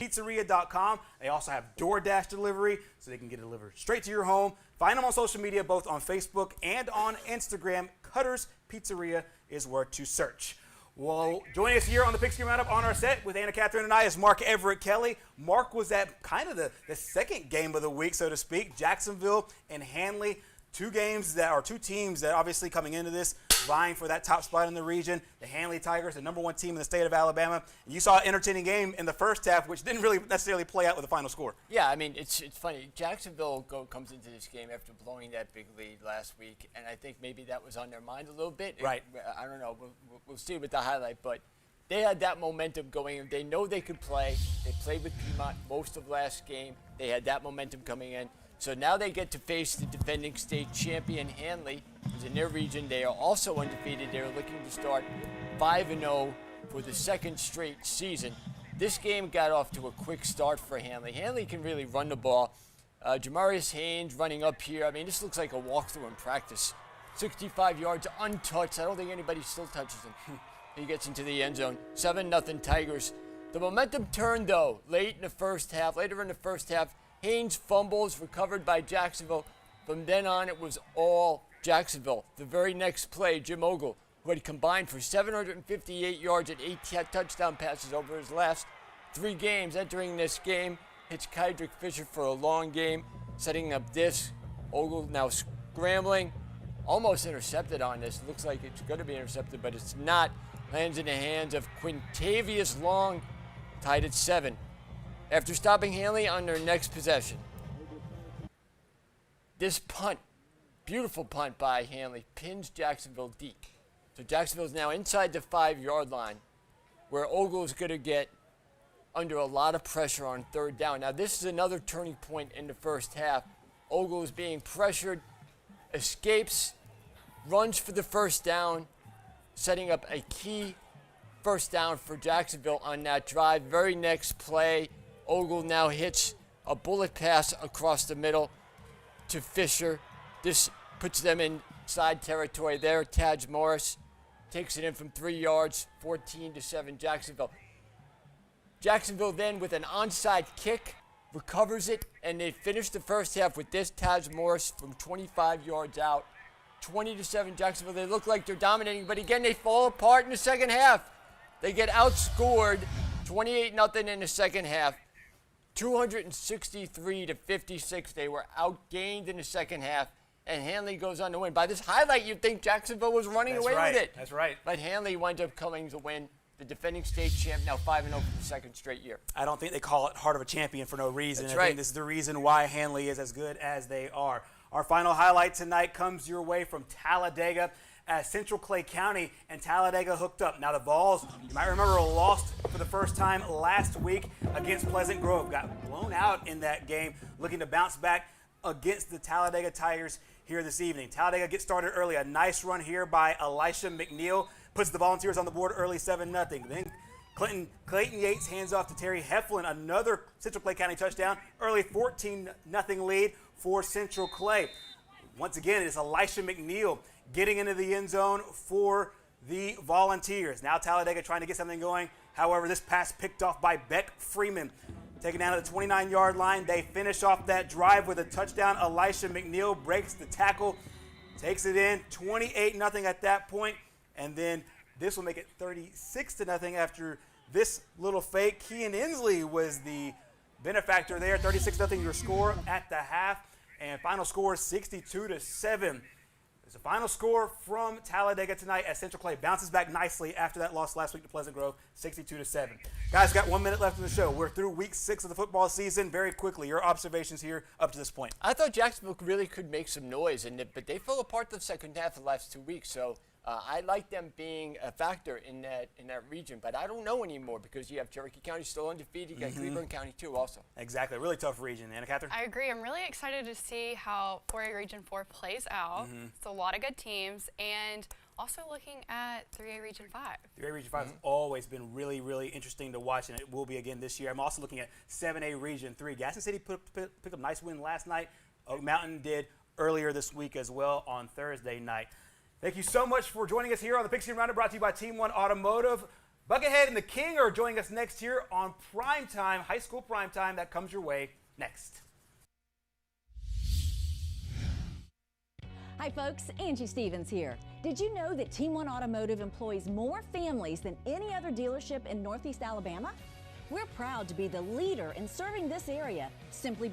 pizzeria.com. They also have DoorDash delivery, so they can get it delivered straight to your home. Find them on social media, both on Facebook and on Instagram. Cutter's Pizzeria is where to search. Well, joining us here on the Pigskin Roundup on our set with Anna Catherine and I is Mark Everett Kelly. Mark was at kind of the second game of the week, so to speak. Jacksonville and Handley, two teams that obviously coming into this vying for that top spot in the region. The Handley Tigers, the number one team in the state of Alabama. And you saw an entertaining game in the first half, which didn't really necessarily play out with the final score. Yeah, I mean, it's funny. Jacksonville comes into this game after blowing that big lead last week, and I think maybe that was on their mind a little bit. Right. I don't know. We'll see with the highlight, but they had that momentum going. They know they could play. They played with Piedmont most of last game. They had that momentum coming in. So now they get to face the defending state champion Handley, who's in their region. They are also undefeated. They're looking to start 5-0 for the second straight season. This game got off to a quick start for Handley. Handley can really run the ball. Jamarius Haynes running up here. I mean, this looks like a walkthrough in practice. 65 yards untouched. I don't think anybody still touches him. He gets into the end zone. 7-0 Tigers. The momentum turned, though, later in the first half. Haynes fumbles, recovered by Jacksonville. From then on, it was all Jacksonville. The very next play, Jim Ogle, who had combined for 758 yards and 8 touchdown passes over his last 3 games, entering this game, hits Kydrick Fisher for a long game, setting up this. Ogle now scrambling, almost intercepted on this. Looks like it's going to be intercepted, but it's not. Lands in the hands of Quintavious Long, tied at 7. After stopping Handley on their next possession. This punt, beautiful punt by Handley, pins Jacksonville deep. So Jacksonville is now inside the 5-yard line, where Ogle is going to get under a lot of pressure on third down. Now this is another turning point in the first half. Ogle is being pressured, escapes, runs for the first down, setting up a key first down for Jacksonville on that drive. Very next play, Ogle now hits a bullet pass across the middle to Fisher. This puts them inside territory there. Taj Morris takes it in from 3 yards, 14-7 Jacksonville. Jacksonville then with an onside kick recovers it, and they finish the first half with this Taj Morris from 25 yards out. 20-7 Jacksonville. They look like they're dominating, but again they fall apart in the second half. They get outscored 28-0 in the second half. 263-56. They were outgained in the second half, and Handley goes on to win. By this highlight, you'd think Jacksonville was running away with it. That's right. But Handley winds up coming to win. The defending state champ, now 5-0 for the second straight year. I don't think they call it Heart of a Champion for no reason. That's I right. think this is the reason why Handley is as good as they are. Our final highlight tonight comes your way from Talladega as Central Clay County and Talladega hooked up. Now the Vols, you might remember, lost for the first time last week against Pleasant Grove. Got blown out in that game, looking to bounce back against the Talladega Tigers here this evening. Talladega gets started early. A nice run here by Elisha McNeil. Puts the Volunteers on the board early, 7-0. Then Clayton Yates hands off to Terry Heflin. Another Central Clay County touchdown. Early 14-0 lead for Central Clay. Once again, it's Elisha McNeil getting into the end zone for the Volunteers. Now Talladega trying to get something going. However, this pass picked off by Beck Freeman. Taken down to the 29-yard line. They finish off that drive with a touchdown. Elisha McNeil breaks the tackle, takes it in, 28-0 at that point. And then this will make it 36-0 after this little fake. Kean Inslee was the benefactor there. 36-0 your score at the half. And final score 62-7. There's a final score from Talladega tonight as Central Clay bounces back nicely after that loss last week to Pleasant Grove, 62-7. Guys, got 1 minute left in the show. We're through week 6 of the football season. Very quickly, your observations here up to this point. I thought Jacksonville really could make some noise, but they fell apart the second half of the last 2 weeks. So I like them being a factor in that region, but I don't know anymore because you have Cherokee County still undefeated. You got Cleveland County too also. Exactly. A really tough region. Anna Catherine? I agree. I'm really excited to see how 4A Region 4 plays out. It's a lot of good teams, and also looking at 3A Region 5. 3A Region 5 has always been really, really interesting to watch, and it will be again this year. I'm also looking at 7A Region 3. Gaston City picked up a nice win last night. Oak Mountain did earlier this week as well on Thursday night. Thank you so much for joining us here on the Pigskin Roundup, brought to you by Team 1 Automotive. Buckethead and the King are joining us next here on Primetime, high school primetime. That comes your way next. Hi folks, Angie Stevens here. Did you know that Team One Automotive employs more families than any other dealership in Northeast Alabama? We're proud to be the leader in serving this area simply